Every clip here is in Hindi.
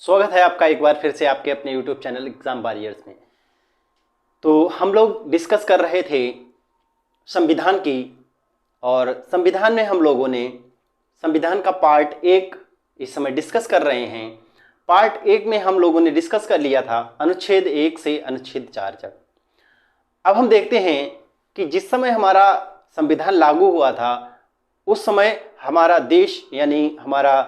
स्वागत है आपका एक बार फिर से आपके अपने YouTube चैनल एग्जाम वॉरियर्स में। तो हम लोग डिस्कस कर रहे थे संविधान की, और संविधान में हम लोगों ने संविधान का पार्ट 1 इस समय डिस्कस कर रहे हैं। पार्ट 1 में हम लोगों ने डिस्कस कर लिया था अनुच्छेद 1 से अनुच्छेद 4 तक। अब हम देखते हैं कि जिस समय हमारा संविधान लागू हुआ था उस समय हमारा देश यानी हमारा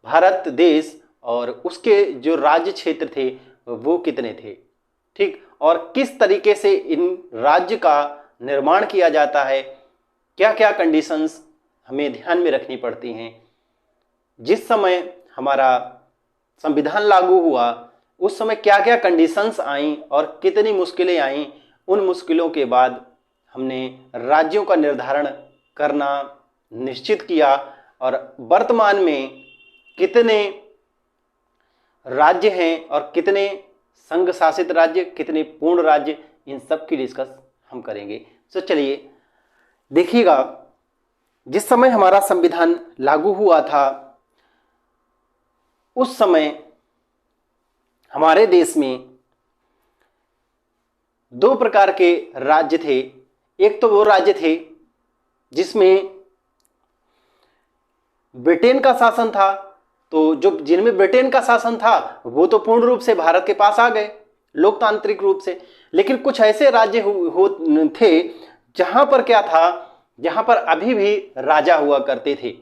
भारत देश और उसके जो राज्य क्षेत्र थे वो कितने थे, ठीक, और किस तरीके से इन राज्य का निर्माण किया जाता है, क्या क्या कंडीशंस हमें ध्यान में रखनी पड़ती हैं। जिस समय हमारा संविधान लागू हुआ उस समय क्या क्या कंडीशंस आईं और कितनी मुश्किलें आईं, उन मुश्किलों के बाद हमने राज्यों का निर्धारण करना निश्चित किया और वर्तमान में कितने राज्य हैं और कितने संघ शासित राज्य, कितने पूर्ण राज्य, इन सब की डिस्कस हम करेंगे। तो चलिए देखिएगा, जिस समय हमारा संविधान लागू हुआ था उस समय हमारे देश में 2 प्रकार के राज्य थे। एक तो वो राज्य थे जिसमें ब्रिटेन का शासन था, तो जो जिनमें ब्रिटेन का शासन था वो तो पूर्ण रूप से भारत के पास आ गए लोकतांत्रिक रूप से। लेकिन कुछ ऐसे राज्य थे जहां पर क्या था, जहां पर अभी भी राजा हुआ करते थे।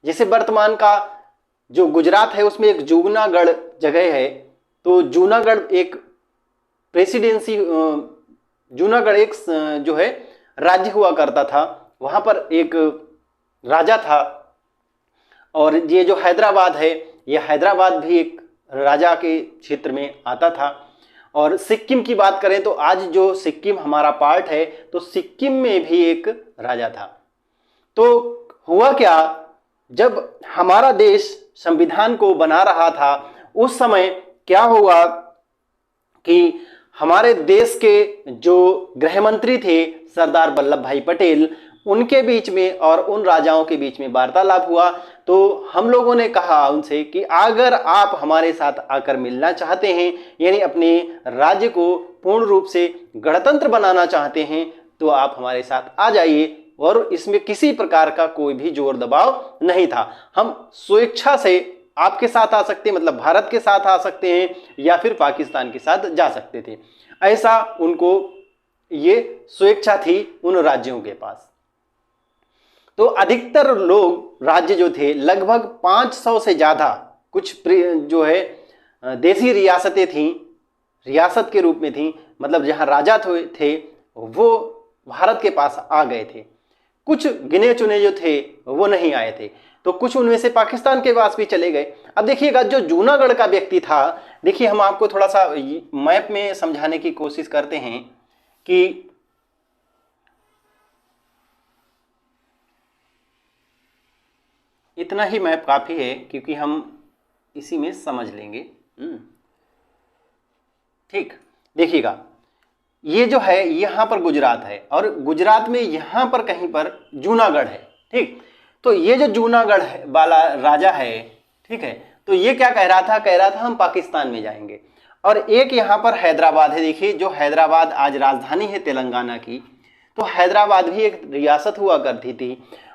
जैसे वर्तमान का जो गुजरात है उसमें एक जूनागढ़ जगह है, तो जूनागढ़ एक प्रेसिडेंसी, जूनागढ़ एक जो है राज्य हुआ करता था, वहां पर एक राजा था। और ये जो हैदराबाद है, ये हैदराबाद भी एक राजा के क्षेत्र में आता था। और सिक्किम की बात करें तो आज जो सिक्किम हमारा पार्ट है, तो सिक्किम में भी एक राजा था। तो हुआ क्या, जब हमारा देश संविधान को बना रहा था उस समय क्या हुआ कि हमारे देश के जो गृह मंत्री थे सरदार वल्लभ भाई पटेल, उनके बीच में और उन राजाओं के बीच में वार्तालाप हुआ। तो हम लोगों ने कहा उनसे कि अगर आप हमारे साथ आकर मिलना चाहते हैं, यानी अपने राज्य को पूर्ण रूप से गणतंत्र बनाना चाहते हैं, तो आप हमारे साथ आ जाइए। और इसमें किसी प्रकार का कोई भी जोर दबाव नहीं था, हम स्वेच्छा से आपके साथ आ सकते हैं, मतलब भारत के साथ आ सकते हैं या फिर पाकिस्तान के साथ जा सकते थे। ऐसा उनको ये स्वेच्छा थी उन राज्यों के पास। तो अधिकतर लोग राज्य जो थे लगभग 500 से ज़्यादा, कुछ जो है देसी रियासतें थीं, रियासत के रूप में थीं, मतलब जहाँ राजा थे वो भारत के पास आ गए थे। कुछ गिने चुने जो थे वो नहीं आए थे, तो कुछ उनमें से पाकिस्तान के पास भी चले गए। अब देखिएगा, जो जूनागढ़ का व्यक्ति था, देखिए हम आपको थोड़ा सा मैप में समझाने की कोशिश करते हैं कि इतना ही मैप काफ़ी है क्योंकि हम इसी में समझ लेंगे। ठीक, देखिएगा, ये जो है यहाँ पर गुजरात है और गुजरात में यहाँ पर कहीं पर जूनागढ़ है। ठीक, तो ये जो जूनागढ़ वाला राजा है, ठीक है, तो ये क्या कह रहा था हम पाकिस्तान में जाएंगे। और एक यहाँ पर हैदराबाद है, देखिए जो हैदराबाद आज राजधानी है तेलंगाना की, तो हैदराबाद भी एक रियासत हुआ करती थी,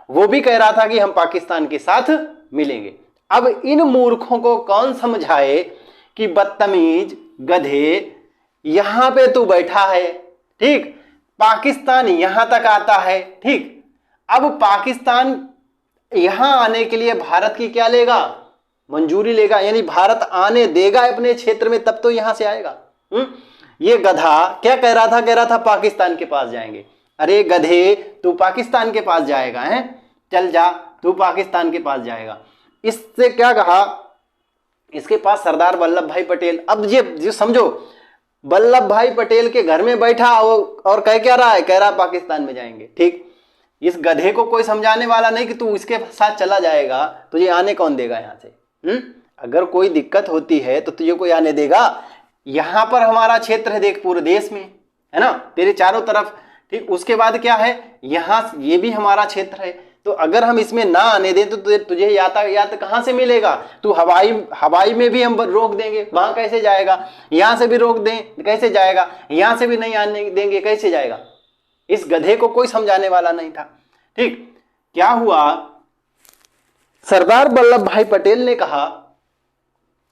वो भी कह रहा था कि हम पाकिस्तान के साथ मिलेंगे। अब इन मूर्खों को कौन समझाए कि बदतमीज गधे, यहां पे तू बैठा है, ठीक, पाकिस्तान यहां तक आता है, ठीक, अब पाकिस्तान यहां आने के लिए भारत की क्या लेगा, मंजूरी लेगा, यानी भारत आने देगा अपने क्षेत्र में तब तो यहां से आएगा। ये गधा क्या कह रहा था पाकिस्तान के पास जाएंगे। अरे गधे, तू पाकिस्तान के पास जाएगा, हैं, चल जा, तू पाकिस्तान के पास जाएगा। इससे क्या कहा, इसके पास सरदार वल्लभ भाई पटेल, अब ये समझो, वल्लभ भाई पटेल के घर में बैठा और कह क्या रहा है, कह रहा पाकिस्तान में जाएंगे। ठीक, इस गधे को कोई समझाने वाला नहीं कि तू इसके साथ चला जाएगा, तुझे आने कौन देगा यहाँ से। अगर कोई दिक्कत होती है तो तुझे कोई आने देगा। यहाँ पर हमारा क्षेत्र है, देख पूरे देश में है ना, तेरे चारों तरफ, ठीक, उसके बाद क्या है, यहाँ ये भी हमारा क्षेत्र है, तो अगर हम इसमें ना आने दें तो तुझे यातायात कहाँ से मिलेगा? तू हवाई में भी हम रोक देंगे, वहां कैसे जाएगा? यहां से भी रोक दें कैसे जाएगा? यहां से भी नहीं आने देंगे कैसे जाएगा? इस गधे को कोई समझाने वाला नहीं था। ठीक, क्या हुआ, सरदार वल्लभ भाई पटेल ने कहा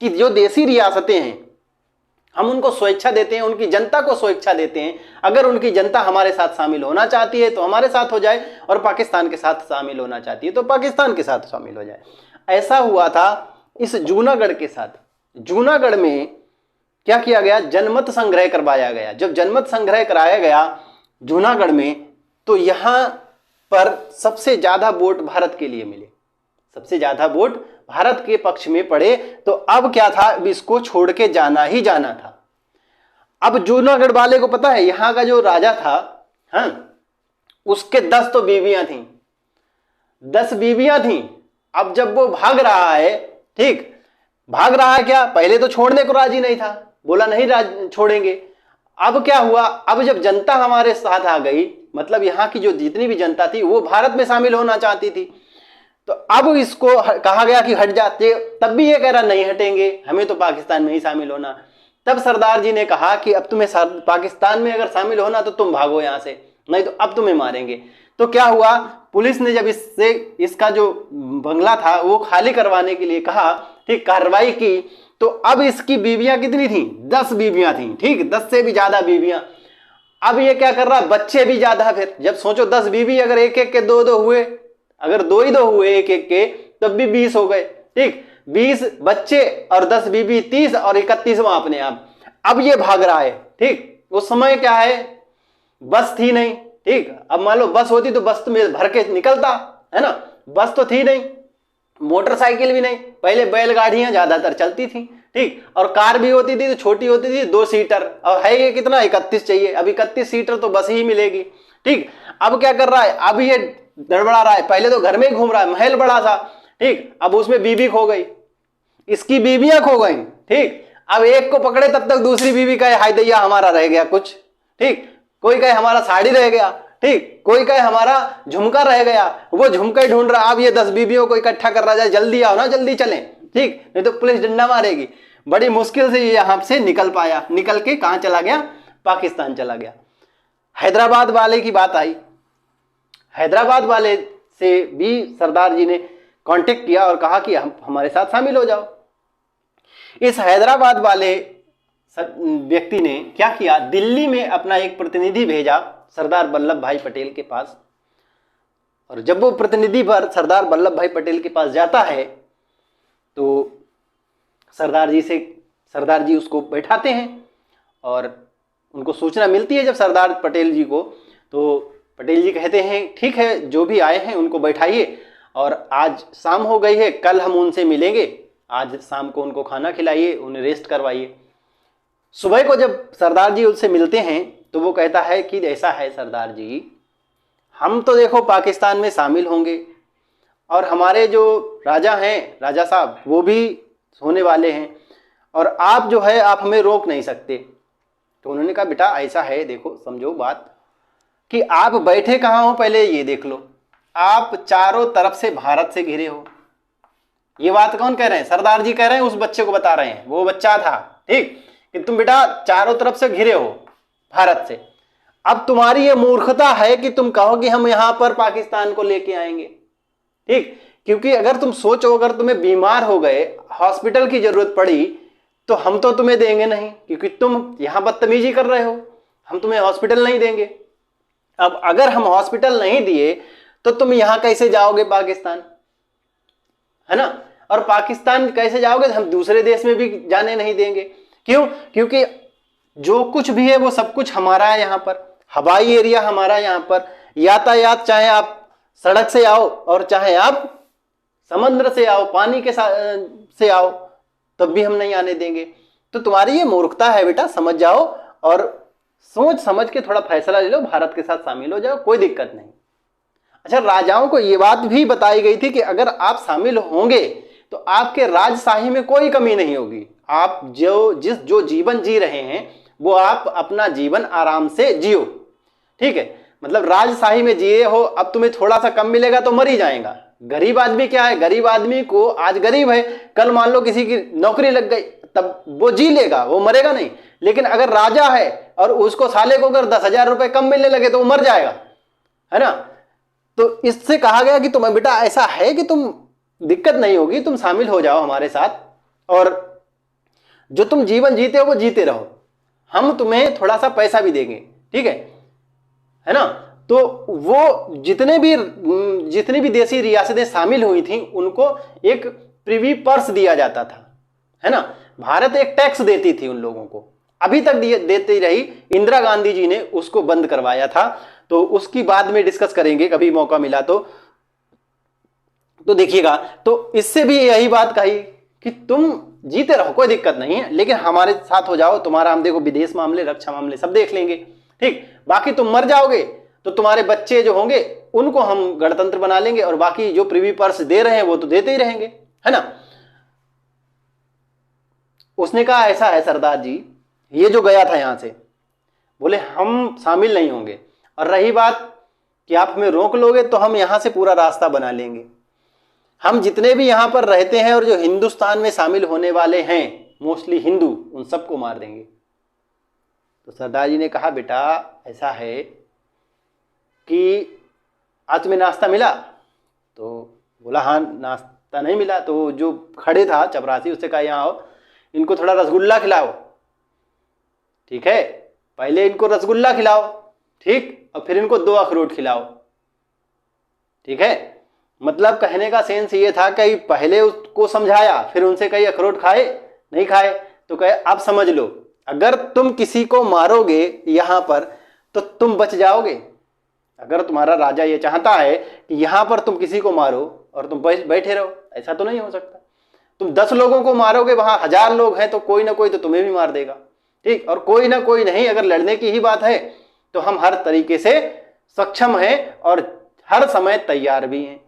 कि जो देसी रियासतें हैं हम उनको स्वेच्छा देते हैं, उनकी जनता को स्वेच्छा देते हैं। अगर उनकी जनता हमारे साथ शामिल होना चाहती है तो हमारे साथ हो जाए, और पाकिस्तान के साथ शामिल होना चाहती है तो पाकिस्तान के साथ शामिल हो जाए। ऐसा हुआ था इस जूनागढ़ के साथ। जूनागढ़ में क्या किया गया? जनमत संग्रह करवाया गया। जब जनमत संग्रह कराया गया जूनागढ़ में, तो यहां पर सबसे ज्यादा वोट भारत के लिए मिले, सबसे ज्यादा वोट भारत के पक्ष में पड़े। तो अब क्या था, अब इसको छोड़ के जाना ही जाना था। अब जूनागढ़ वाले को पता है यहां का जो राजा था, हाँ, उसके 10 तो बीवियां थीं, 10 बीवियां थीं। अब जब वो भाग रहा है, ठीक, भाग रहा है, क्या पहले तो छोड़ने को राजी नहीं था, बोला नहीं छोड़ेंगे। अब क्या हुआ, अब जब जनता हमारे साथ आ गई, मतलब यहाँ की जो जितनी भी जनता थी वो भारत में शामिल होना चाहती थी, तो अब इसको कहा गया कि हट जाते। तब भी ये कह रहा नहीं हटेंगे, हमें तो पाकिस्तान में ही शामिल होना। तब सरदार जी ने कहा कि अब तुम्हें पाकिस्तान में अगर शामिल होना तो तुम भागो यहाँ से, नहीं तो अब तुम्हें मारेंगे। तो क्या हुआ, पुलिस ने जब इसका जो बंगला था वो खाली करवाने के लिए कहा, ठीक, कार्रवाई की, तो अब इसकी बीवियां कितनी थी? 10 बीवियां थी, ठीक, 10 से भी ज्यादा बीवियां। अब ये क्या कर रहा, बच्चे भी ज्यादा। फिर जब सोचो 10 बीवी, अगर एक एक के 2-2 हुए, अगर 2 ही 2 हुए एक एक के, तब भी 20 हो गए, ठीक, 20 बच्चे और 10 बीवी, 30 और 31वां अपने आप। अब ये भाग रहा है, ठीक। उस समय क्या है, बस थी नहीं, ठीक। अब मान लो बस होती तो बस में भर के निकलता, है ना, बस तो थी नहीं, मोटरसाइकिल भी नहीं, पहले बैलगाड़ियां ज्यादातर चलती थी, ठीक, और कार भी होती थी तो छोटी होती थी 2 सीटर, और है ये कितना, 31 चाहिए, अब 31 सीटर तो बस ही मिलेगी, ठीक। अब क्या कर रहा है, अब ये गड़बड़ा रहा है, पहले तो घर में ही घूम रहा है, महल बड़ा था, ठीक, अब उसमें बीवी खो गई, इसकी बीवियां खो गई, ठीक। अब एक को पकड़े तब तक दूसरी बीवी कहे हाय दैया हमारा रह गया कुछ, ठीक, कोई कहे हमारा साड़ी रह गया, ठीक, कोई कहे हमारा झुमका रह गया, वो झुमका ही ढूंढ रहा। अब ये 10 बीवियों को इकट्ठा कर रहा है, जल्दी आओ ना, जल्दी चलें, ठीक, नहीं तो पुलिस डंडा मारेगी। बड़ी मुश्किल से ये यहां से निकल पाया, निकल के कहां चला गया, पाकिस्तान चला गया। हैदराबाद वाले की बात आई, हैदराबाद वाले से भी सरदार जी ने कांटेक्ट किया और कहा कि हम हमारे साथ शामिल हो जाओ। इस हैदराबाद वाले व्यक्ति ने क्या किया, दिल्ली में अपना एक प्रतिनिधि भेजा सरदार वल्लभ भाई पटेल के पास, और जब वो प्रतिनिधि पर सरदार वल्लभ भाई पटेल के पास जाता है तो सरदार जी उसको बैठाते हैं, और उनको सूचना मिलती है जब सरदार पटेल जी को, तो पटेल जी कहते हैं ठीक है, जो भी आए हैं उनको बैठाइए, और आज शाम हो गई है, कल हम उनसे मिलेंगे, आज शाम को उनको खाना खिलाइए, उन्हें रेस्ट करवाइए। सुबह को जब सरदार जी उनसे मिलते हैं तो वो कहता है कि ऐसा है सरदार जी, हम तो देखो पाकिस्तान में शामिल होंगे, और हमारे जो राजा हैं, राजा साहब, वो भी होने वाले हैं, और आप जो है आप हमें रोक नहीं सकते। तो उन्होंने कहा बेटा ऐसा है, देखो समझो बात कि आप बैठे कहाँ हो, पहले ये देख लो, आप चारों तरफ से भारत से घिरे हो। ये बात कौन कह रहे हैं, सरदार जी कह रहे हैं, उस बच्चे को बता रहे हैं, वो बच्चा था, ठीक, कि तुम बेटा चारों तरफ से घिरे हो भारत से। अब तुम्हारी ये मूर्खता है कि तुम कहो कि हम यहां पर पाकिस्तान को लेके आएंगे, ठीक, क्योंकि अगर तुम सोचो, अगर तुम्हें बीमार हो गए, हॉस्पिटल की जरूरत पड़ी, तो हम तो तुम्हें देंगे नहीं, क्योंकि तुम यहां बदतमीजी कर रहे हो, हम तुम्हें हॉस्पिटल नहीं देंगे। अब अगर हम हॉस्पिटल नहीं दिए तो तुम यहां कैसे जाओगे पाकिस्तान, है ना, और पाकिस्तान कैसे जाओगे, हम दूसरे देश में भी जाने नहीं देंगे। क्यों, क्योंकि जो कुछ भी है वो सब कुछ हमारा है, यहाँ पर हवाई एरिया हमारा, यहाँ पर यातायात चाहे आप सड़क से आओ और चाहे आप समुद्र से आओ, पानी के से आओ, तब भी हम नहीं आने देंगे। तो तुम्हारी ये मूर्खता है बेटा, समझ जाओ, और सोच समझ के थोड़ा फैसला ले लो, भारत के साथ शामिल हो जाओ, कोई दिक्कत नहीं। अच्छा, राजाओं को ये बात भी बताई गई थी कि अगर आप शामिल होंगे तो आपके राजशाही में कोई कमी नहीं होगी, आप जो जीवन जी रहे हैं वो आप अपना जीवन आराम से जियो, ठीक है। मतलब राजशाही में जिए हो, अब तुम्हें थोड़ा सा कम मिलेगा तो मर ही जाएगा। गरीब आदमी क्या है, गरीब आदमी को आज गरीब है, कल मान लो किसी की नौकरी लग गई तब वो जी लेगा, वो मरेगा नहीं। लेकिन अगर राजा है और उसको साले को अगर 10,000 रुपए कम मिलने लगे तो वो मर जाएगा, है ना। तो इससे कहा गया कि तुम्हें बेटा ऐसा है कि तुम दिक्कत नहीं होगी, तुम शामिल हो जाओ हमारे साथ और जो तुम जीवन जीते हो वो जीते रहो, हम तुम्हें थोड़ा सा पैसा भी देंगे, ठीक है ना। तो वो जितनी भी देशी रियासतें शामिल हुई थी उनको एक प्रिवी पर्स दिया जाता था, है ना। भारत एक टैक्स देती थी उन लोगों को, अभी तक देती रही। इंदिरा गांधी जी ने उसको बंद करवाया था, तो उसकी बाद में डिस्कस करेंगे कभी मौका मिला तो देखिएगा। तो इससे भी यही बात कही कि तुम जीते रहो, कोई दिक्कत नहीं है, लेकिन हमारे साथ हो जाओ, तुम्हारा हम देखो विदेश मामले, रक्षा मामले सब देख लेंगे, ठीक। बाकी तुम मर जाओगे तो तुम्हारे बच्चे जो होंगे उनको हम गणतंत्र बना लेंगे और बाकी जो प्रिवी पर्स दे रहे हैं वो तो देते ही रहेंगे, है ना। उसने कहा ऐसा है सरदार जी, ये जो गया था यहां से, बोले हम शामिल नहीं होंगे, और रही बात कि आप हमें रोक लोगे तो हम यहां से पूरा रास्ता बना लेंगे, हम जितने भी यहां पर रहते हैं और जो हिंदुस्तान में शामिल होने वाले हैं मोस्टली हिंदू, उन सबको मार देंगे। तो सरदार जी ने कहा बेटा ऐसा है कि आज तुम्हें नाश्ता मिला, तो बोला हाँ नाश्ता नहीं मिला। तो जो खड़े था चपरासी, उससे कहा यहाँ आओ, इनको थोड़ा रसगुल्ला खिलाओ, ठीक है, पहले इनको रसगुल्ला खिलाओ, ठीक, और फिर इनको 2 अखरोट खिलाओ, ठीक है। मतलब कहने का सेंस ये था कि पहले उसको समझाया, फिर उनसे कई अखरोट खाए नहीं खाए, तो कहे अब समझ लो, अगर तुम किसी को मारोगे यहां पर तो तुम बच जाओगे। अगर तुम्हारा राजा ये चाहता है कि यहां पर तुम किसी को मारो और तुम बैठे रहो, ऐसा तो नहीं हो सकता। तुम 10 लोगों को मारोगे, वहां 1000 लोग हैं तो कोई ना कोई तो तुम्हें भी मार देगा, ठीक। और कोई ना कोई नहीं, अगर लड़ने की ही बात है तो हम हर तरीके से सक्षम हैं और हर समय तैयार भी हैं।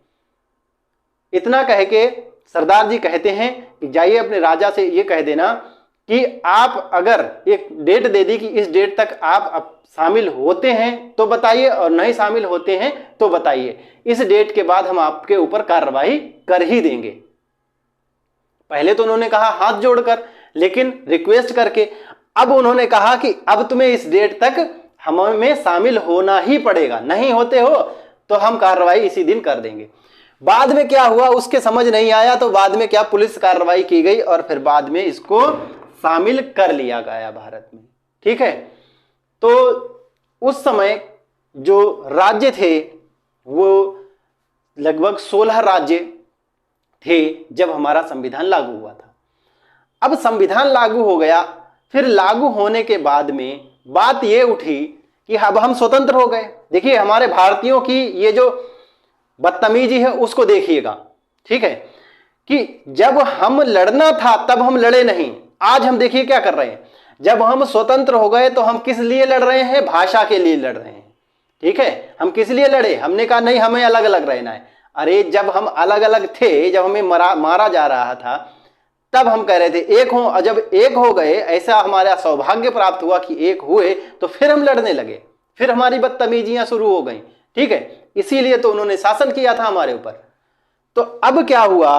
इतना कह के सरदार जी कहते हैं कि जाइए अपने राजा से ये कह देना कि आप अगर एक डेट दे दी कि इस डेट तक आप शामिल होते हैं तो बताइए, और नहीं शामिल होते हैं तो बताइए, इस डेट के बाद हम आपके ऊपर कार्रवाई कर ही देंगे। पहले तो उन्होंने कहा हाथ जोड़कर, लेकिन रिक्वेस्ट करके, अब उन्होंने कहा कि अब तुम्हें इस डेट तक हमें शामिल होना ही पड़ेगा, नहीं होते हो तो हम कार्रवाई इसी दिन कर देंगे। बाद में क्या हुआ उसके समझ नहीं आया, तो बाद में क्या पुलिस कार्रवाई की गई और फिर बाद में इसको शामिल कर लिया गया भारत में, ठीक है। तो उस समय जो राज्य थे वो लगभग 16 राज्य थे जब हमारा संविधान लागू हुआ था। अब संविधान लागू हो गया, फिर लागू होने के बाद में बात ये उठी कि अब हम स्वतंत्र हो गए। देखिए हमारे भारतीयों की ये जो बदतमीजी है उसको देखिएगा, ठीक है, कि जब हम लड़ना था तब हम लड़े नहीं। आज हम देखिए क्या कर रहे हैं, जब हम स्वतंत्र हो गए तो हम किस लिए लड़ रहे हैं, भाषा के लिए लड़ रहे हैं, ठीक है। हम किस लिए लड़े, हमने कहा नहीं हमें अलग अलग रहना है। अरे जब हम अलग अलग थे, जब हमें मारा जा रहा था, तब हम कह रहे थे एक हो, और जब एक हो गए, ऐसा हमारा सौभाग्य प्राप्त हुआ कि एक हुए, तो फिर हम लड़ने लगे, फिर हमारी बदतमीजियां शुरू हो गई, ठीक है। इसीलिए तो उन्होंने शासन किया था हमारे ऊपर। तो अब क्या हुआ,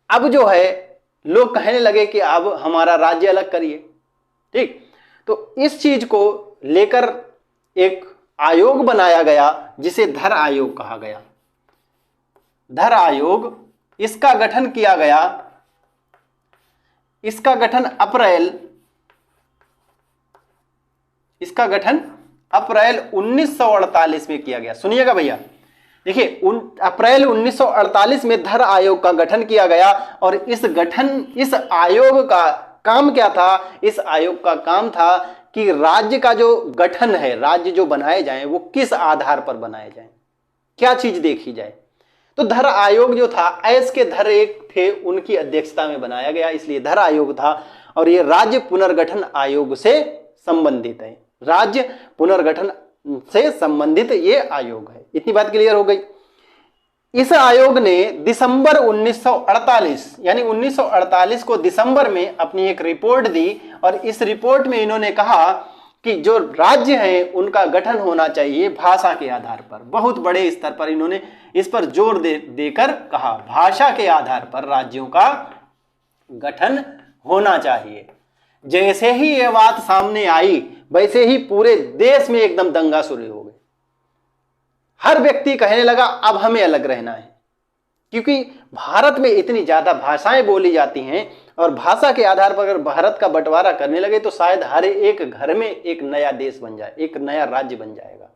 अब जो है लोग कहने लगे कि अब हमारा राज्य अलग करिए, ठीक। तो इस चीज को लेकर एक आयोग बनाया गया जिसे धर आयोग कहा गया। धर आयोग, इसका गठन किया गया, इसका गठन अप्रैल 1948 में किया गया। सुनिएगा भैया, देखिए अप्रैल 1948 में धर आयोग का गठन किया गया। और इस आयोग का काम क्या था, इस आयोग का काम था कि राज्य का जो गठन है, राज्य जो बनाए जाएं वो किस आधार पर बनाए जाएं, क्या चीज देखी जाए। तो धर आयोग जो था, ऐस के धर एक थे, उनकी अध्यक्षता में बनाया गया, इसलिए धर आयोग था। और ये राज्य पुनर्गठन आयोग से संबंधित है, राज्य पुनर्गठन से संबंधित ये आयोग है। इतनी बात क्लियर हो गई। इस आयोग ने दिसंबर 1948 यानी 1948 को दिसंबर में अपनी एक रिपोर्ट दी, और इस रिपोर्ट में इन्होंने कहा कि जो राज्य हैं उनका गठन होना चाहिए भाषा के आधार पर। बहुत बड़े स्तर पर इन्होंने इस पर जोर देकर कहा, भाषा के आधार पर राज्यों का गठन होना चाहिए। जैसे ही ये बात सामने आई वैसे ही पूरे देश में एकदम दंगा शुरू हो गया। हर व्यक्ति कहने लगा अब हमें अलग रहना है, क्योंकि भारत में इतनी ज्यादा भाषाएं बोली जाती हैं और भाषा के आधार पर अगर भारत का बंटवारा करने लगे तो शायद हर एक घर में एक नया देश बन जाए, एक नया राज्य बन जाएगा।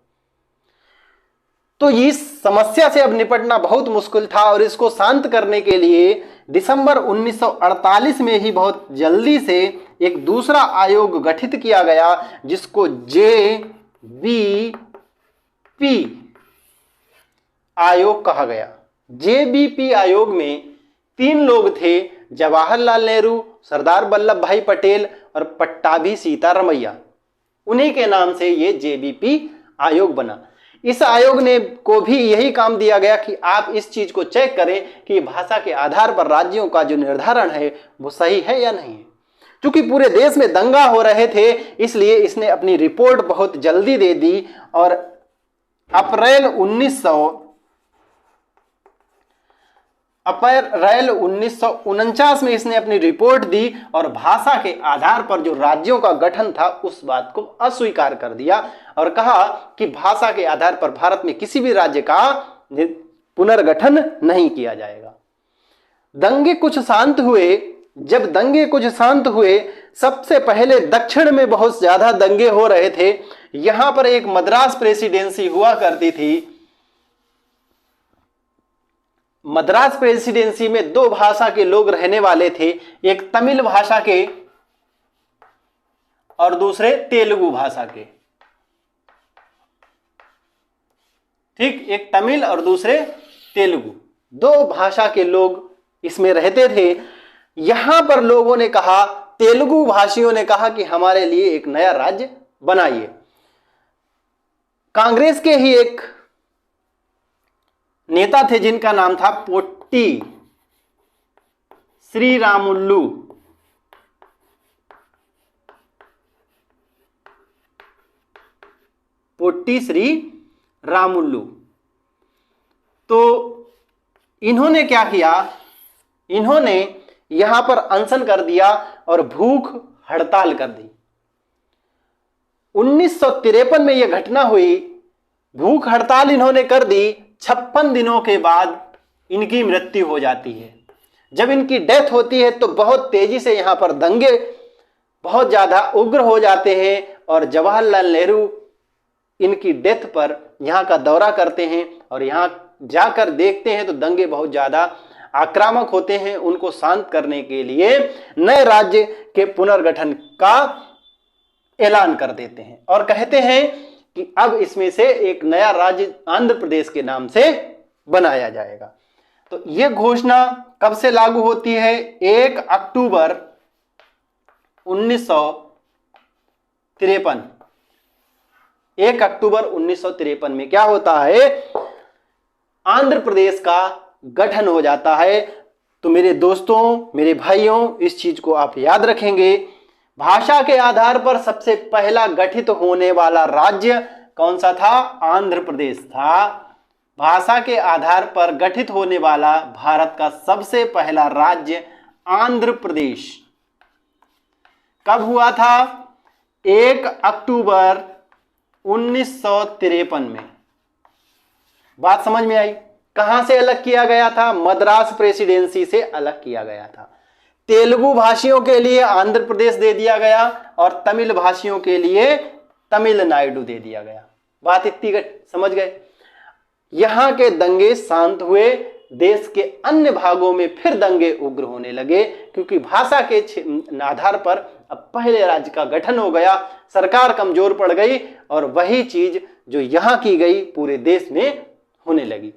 तो इस समस्या से अब निपटना बहुत मुश्किल था और इसको शांत करने के लिए दिसंबर 1948 में ही बहुत जल्दी से एक दूसरा आयोग गठित किया गया जिसको जेबीपी आयोग कहा गया। जेबीपी आयोग में 3 लोग थे, जवाहरलाल नेहरू, सरदार वल्लभ भाई पटेल और पट्टाभी सीतारमैया। उन्हीं के नाम से ये जेबीपी आयोग बना। इस आयोग ने को भी यही काम दिया गया कि आप इस चीज को चेक करें कि भाषा के आधार पर राज्यों का जो निर्धारण है वो सही है या नहीं है। क्योंकि पूरे देश में दंगा हो रहे थे इसलिए इसने अपनी रिपोर्ट बहुत जल्दी दे दी और अप्रैल 1949 में इसने अपनी रिपोर्ट दी और भाषा के आधार पर जो राज्यों का गठन था उस बात को अस्वीकार कर दिया और कहा कि भाषा के आधार पर भारत में किसी भी राज्य का पुनर्गठन नहीं किया जाएगा। दंगे कुछ शांत हुए। जब दंगे कुछ शांत हुए, सबसे पहले दक्षिण में बहुत ज्यादा दंगे हो रहे थे। यहां पर एक मद्रास प्रेसिडेंसी हुआ करती थी। मद्रास प्रेसिडेंसी में 2 भाषा के लोग रहने वाले थे, एक तमिल भाषा के और दूसरे तेलुगु भाषा के। ठीक, एक तमिल और दूसरे तेलुगु, 2 भाषा के लोग इसमें रहते थे। यहां पर लोगों ने कहा, तेलुगु भाषियों ने कहा कि हमारे लिए एक नया राज्य बनाइए। कांग्रेस के ही एक नेता थे जिनका नाम था पोट्टी श्रीरामुलु। पोट्टी श्रीरामुलु। तो इन्होंने क्या किया, इन्होंने यहां पर अनशन कर दिया और भूख हड़ताल कर दी। 1953 में यह घटना हुई। भूख हड़ताल इन्होंने कर दी। 56 दिनों के बाद इनकी मृत्यु हो जाती है। जब इनकी डेथ होती है तो बहुत तेजी से यहां पर दंगे बहुत ज्यादा उग्र हो जाते हैं और जवाहरलाल नेहरू इनकी डेथ पर यहां का दौरा करते हैं और यहां जाकर देखते हैं तो दंगे बहुत ज्यादा आक्रामक होते हैं। उनको शांत करने के लिए नए राज्य के पुनर्गठन का ऐलान कर देते हैं और कहते हैं कि अब इसमें से एक नया राज्य आंध्र प्रदेश के नाम से बनाया जाएगा। तो यह घोषणा कब से लागू होती है? 1 अक्टूबर 1953। 1 अक्टूबर 1953 में क्या होता है? आंध्र प्रदेश का गठन हो जाता है। तो मेरे दोस्तों, मेरे भाइयों, इस चीज को आप याद रखेंगे। भाषा के आधार पर सबसे पहला गठित होने वाला राज्य कौन सा था? आंध्र प्रदेश था। भाषा के आधार पर गठित होने वाला भारत का सबसे पहला राज्य आंध्र प्रदेश कब हुआ था? 1 अक्टूबर 1953 में। बात समझ में आई? कहां से अलग किया गया था? मद्रास प्रेसिडेंसी से अलग किया गया था। तेलुगु भाषियों के लिए आंध्र प्रदेश दे दिया गया और तमिल भाषियों के लिए तमिलनाडु दे दिया गया। बात इतनी समझ गए? यहां के दंगे शांत हुए। देश के अन्य भागों में फिर दंगे उग्र होने लगे क्योंकि भाषा के आधार पर अब पहले राज्य का गठन हो गया। सरकार कमजोर पड़ गई और वही चीज जो यहां की गई पूरे देश में होने लगी।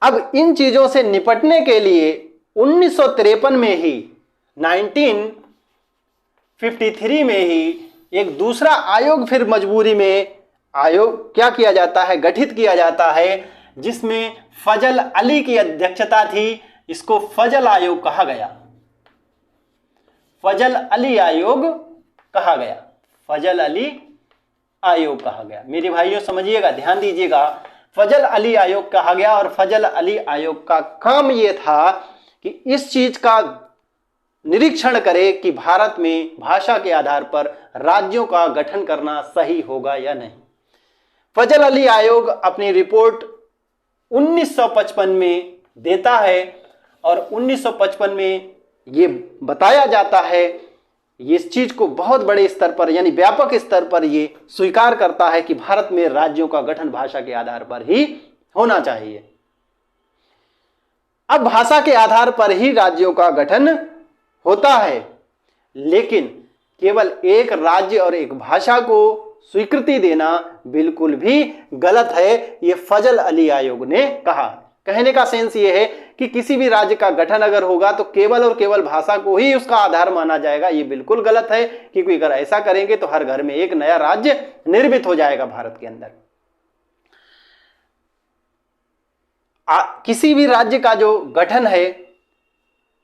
अब इन चीजों से निपटने के लिए 1953 में ही 1953 में ही एक दूसरा आयोग फिर मजबूरी में आयोग क्या किया जाता है? गठित किया जाता है, जिसमें फजल अली की अध्यक्षता थी। इसको फजल आयोग कहा गया। फजल अली आयोग कहा गया। फजल अली आयोग कहा गया। मेरे भाइयों समझिएगा, ध्यान दीजिएगा, फजल अली आयोग कहा गया। और फजल अली आयोग का काम यह था कि इस चीज का निरीक्षण करे कि भारत में भाषा के आधार पर राज्यों का गठन करना सही होगा या नहीं। फजल अली आयोग अपनी रिपोर्ट 1955 में देता है और 1955 में ये बताया जाता है, ये इस चीज को बहुत बड़े स्तर पर यानी व्यापक स्तर पर ये स्वीकार करता है कि भारत में राज्यों का गठन भाषा के आधार पर ही होना चाहिए। अब भाषा के आधार पर ही राज्यों का गठन होता है, लेकिन केवल एक राज्य और एक भाषा को स्वीकृति देना बिल्कुल भी गलत है, ये फजल अली आयोग ने कहा। कहने का सेंस ये है कि किसी भी राज्य का गठन अगर होगा तो केवल और केवल भाषा को ही उसका आधार माना जाएगा, ये बिल्कुल गलत है, क्योंकि अगर ऐसा करेंगे तो हर घर में एक नया राज्य निर्मित हो जाएगा भारत के अंदर। किसी भी राज्य का जो गठन है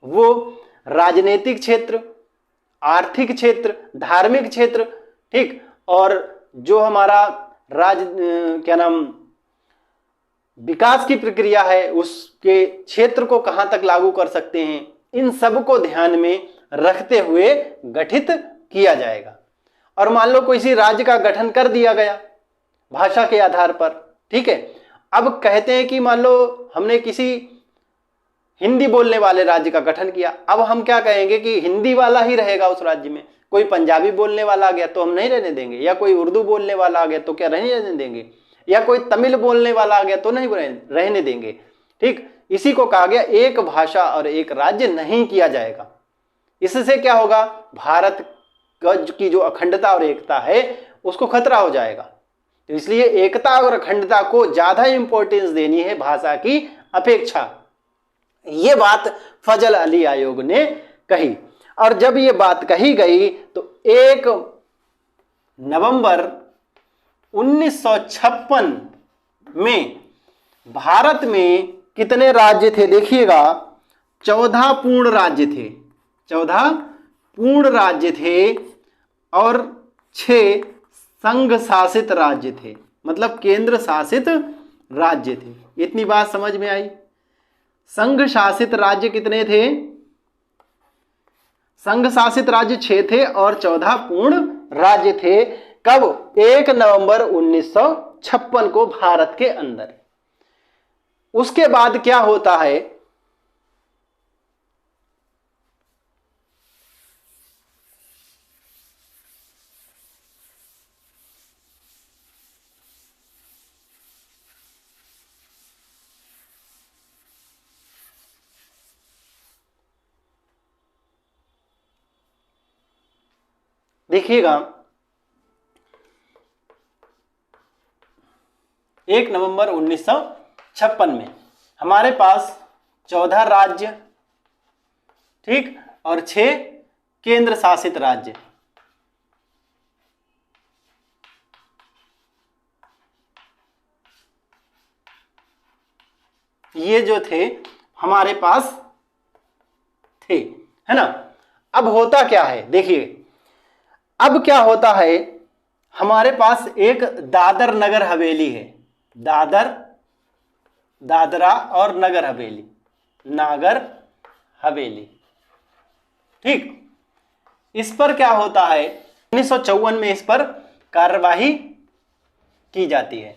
वो राजनीतिक क्षेत्र, आर्थिक क्षेत्र, धार्मिक क्षेत्र, ठीक, और जो हमारा विकास की प्रक्रिया है उसके क्षेत्र को कहां तक लागू कर सकते हैं, इन सब को ध्यान में रखते हुए गठित किया जाएगा। और मान लो किसी राज्य का गठन कर दिया गया भाषा के आधार पर, ठीक है, अब कहते हैं कि मान लो हमने किसी हिंदी बोलने वाले राज्य का गठन किया, अब हम क्या कहेंगे कि हिंदी वाला ही रहेगा उस राज्य में। कोई पंजाबी बोलने वाला आ गया तो हम नहीं रहने देंगे, या कोई उर्दू बोलने वाला आ गया तो क्या रहने देंगे, या कोई तमिल बोलने वाला आ गया तो नहीं रहने देंगे। ठीक, इसी को कहा गया एक भाषा और एक राज्य नहीं किया जाएगा। इससे क्या होगा, भारत की जो अखंडता और एकता है उसको खतरा हो जाएगा। तो इसलिए एकता और अखंडता को ज्यादा इंपॉर्टेंस देनी है भाषा की अपेक्षा। ये बात फजल अली आयोग ने कही, और जब ये बात कही गई तो 1 नवंबर 1956 में भारत में कितने राज्य थे देखिएगा, 14 पूर्ण राज्य थे, 14 पूर्ण राज्य थे और 6 संघ शासित राज्य थे, मतलब केंद्र शासित राज्य थे। इतनी बात समझ में आई। संघ शासित राज्य कितने थे, संघ शासित राज्य 6 थे और 14 पूर्ण राज्य थे। कब, 1 नवंबर 1956 को भारत के अंदर। उसके बाद क्या होता है, देखिएगा 1 नवंबर 1956 में हमारे पास 14 राज्य, ठीक, और 6 केंद्र शासित राज्य। ये जो थे हमारे पास थे, है ना। अब होता क्या है देखिए, अब क्या होता है, हमारे पास एक दादर नगर हवेली है, दादरा और नगर हवेली, नागर हवेली, ठीक। इस पर क्या होता है, 1954 में इस पर कार्यवाही की जाती है,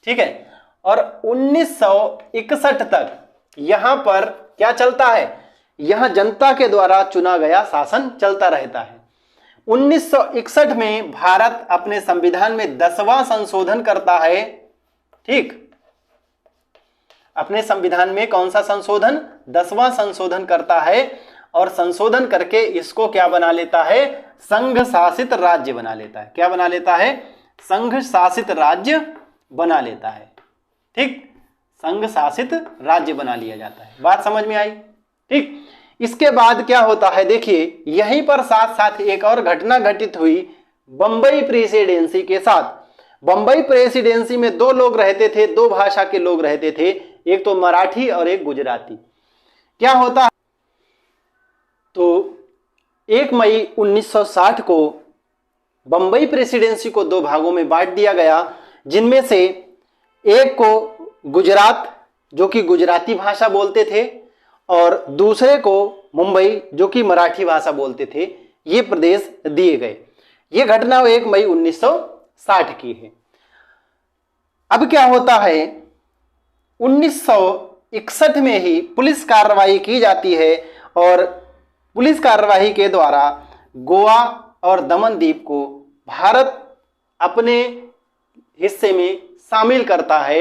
ठीक है। और 1961 तक यहां पर क्या चलता है, यहां जनता के द्वारा चुना गया शासन चलता रहता है। 1961 में भारत अपने संविधान में 10वां संशोधन करता है, ठीक। अपने संविधान में कौन सा संशोधन, 10वां संशोधन करता है, और संशोधन करके इसको क्या बना लेता है, संघ शासित राज्य बना लेता है। क्या बना लेता है, संघ शासित राज्य बना लेता है, ठीक। संघ शासित राज्य बना लिया जाता है। बात समझ में आई, ठीक। इसके बाद क्या होता है देखिए, यहीं पर साथ साथ एक और घटना घटित हुई बंबई प्रेसिडेंसी के साथ। बंबई प्रेसिडेंसी में 2 लोग रहते थे, 2 भाषा के लोग रहते थे, एक तो मराठी और एक गुजराती। क्या होता है, तो 1 मई 1960 को बंबई प्रेसिडेंसी को 2 भागों में बांट दिया गया, जिनमें से एक को गुजरात जो कि गुजराती भाषा बोलते थे और दूसरे को मुंबई जो कि मराठी भाषा बोलते थे, ये प्रदेश दिए गए। ये घटना 1 मई 1960 की है। अब क्या होता है, 1961 में ही पुलिस कार्रवाई की जाती है और पुलिस कार्रवाई के द्वारा गोवा और दमन द्वीप को भारत अपने हिस्से में शामिल करता है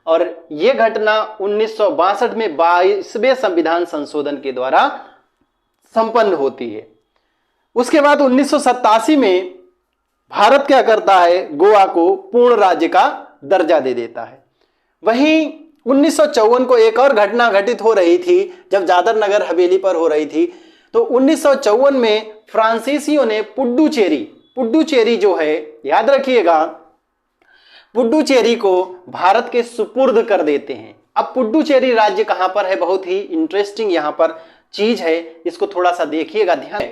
और यह घटना 1962 में 22वें संविधान संशोधन के द्वारा संपन्न होती है। उसके बाद 1987 में भारत क्या करता है, गोवा को पूर्ण राज्य का दर्जा दे देता है। वहीं 1954 को एक और घटना घटित हो रही थी जब दादर नगर हवेली पर हो रही थी। तो 1954 में फ्रांसीसियों ने पुडुचेरी जो है, याद रखिएगा, पुडुचेरी को भारत के सुपुर्द कर देते हैं। अब पुडुचेरी राज्य कहां पर है, बहुत ही इंटरेस्टिंग यहां पर चीज है, इसको थोड़ा सा देखिएगा ध्यान।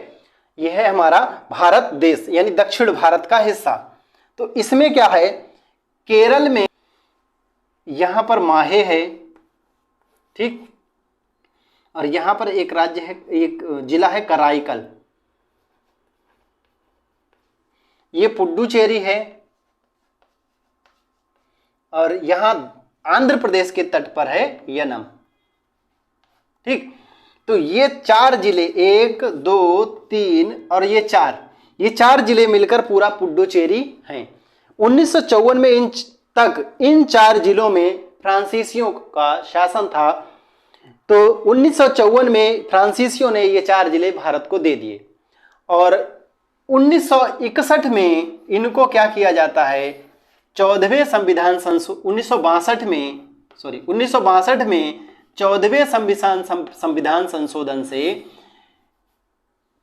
यह है हमारा भारत देश यानी दक्षिण भारत का हिस्सा। तो इसमें क्या है, केरल में यहां पर माहे है, ठीक, और यहां पर एक राज्य है, एक जिला है कराईकल। ये पुडुचेरी है और यहां आंध्र प्रदेश के तट पर है यनम, ठीक। तो ये 4 जिले, 1, 2, 3 और ये 4 जिले मिलकर पूरा पुडुचेरी हैं। 1954 में इन 4 जिलों में फ्रांसीसियों का शासन था। तो 1954 में फ्रांसीसियों ने ये 4 जिले भारत को दे दिए और 1961 में इनको क्या किया जाता है, 14वें संविधान 1962 में 14वें संविधान संशोधन से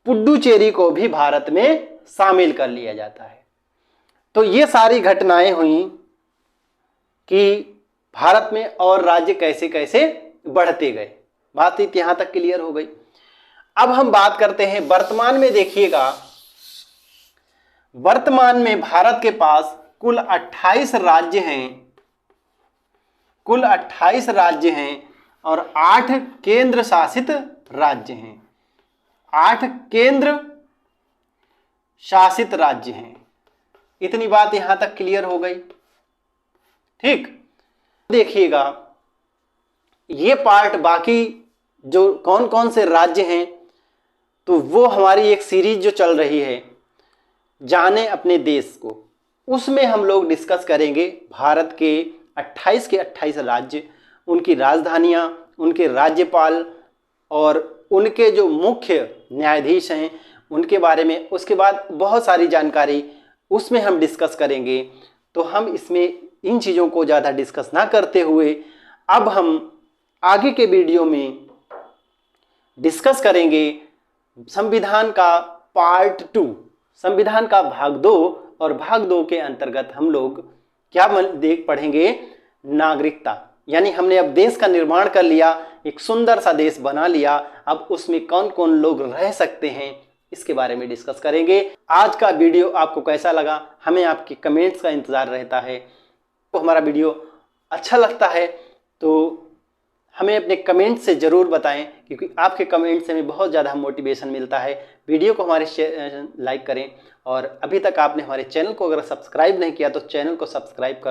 पुडुचेरी को भी भारत में शामिल कर लिया जाता है। तो ये सारी घटनाएं हुई कि भारत में और राज्य कैसे कैसे बढ़ते गए। बात यहां तक क्लियर हो गई। अब हम बात करते हैं वर्तमान में। देखिएगा, वर्तमान में भारत के पास कुल 28 राज्य हैं और 8 केंद्र शासित राज्य हैं। 8 केंद्र शासित राज्य हैं। इतनी बात यहां तक क्लियर हो गई, ठीक। देखिएगा, ये पार्ट बाकी जो कौन कौन से राज्य हैं, तो वो हमारी एक सीरीज जो चल रही है जाने अपने देश को, उसमें हम लोग डिस्कस करेंगे भारत के 28 राज्य, उनकी राजधानियां, उनके राज्यपाल और उनके जो मुख्य न्यायाधीश हैं उनके बारे में। उसके बाद बहुत सारी जानकारी उसमें हम डिस्कस करेंगे। तो हम इसमें इन चीज़ों को ज़्यादा डिस्कस ना करते हुए अब हम आगे के वीडियो में डिस्कस करेंगे संविधान का पार्ट 2, संविधान का भाग 2, और भाग 2 के अंतर्गत हम लोग क्या पढ़ेंगे, नागरिकता। यानी हमने अब देश का निर्माण कर लिया, एक सुंदर सा देश बना लिया, अब उसमें कौन कौन लोग रह सकते हैं इसके बारे में डिस्कस करेंगे। आज का वीडियो आपको कैसा लगा, हमें आपके कमेंट्स का इंतज़ार रहता है। तो हमारा वीडियो अच्छा लगता है तो हमें अपने कमेंट से ज़रूर बताएं, क्योंकि आपके कमेंट से हमें बहुत ज़्यादा मोटिवेशन मिलता है। वीडियो को हमारे लाइक करें और अभी तक आपने हमारे चैनल को अगर सब्सक्राइब नहीं किया तो चैनल को सब्सक्राइब कर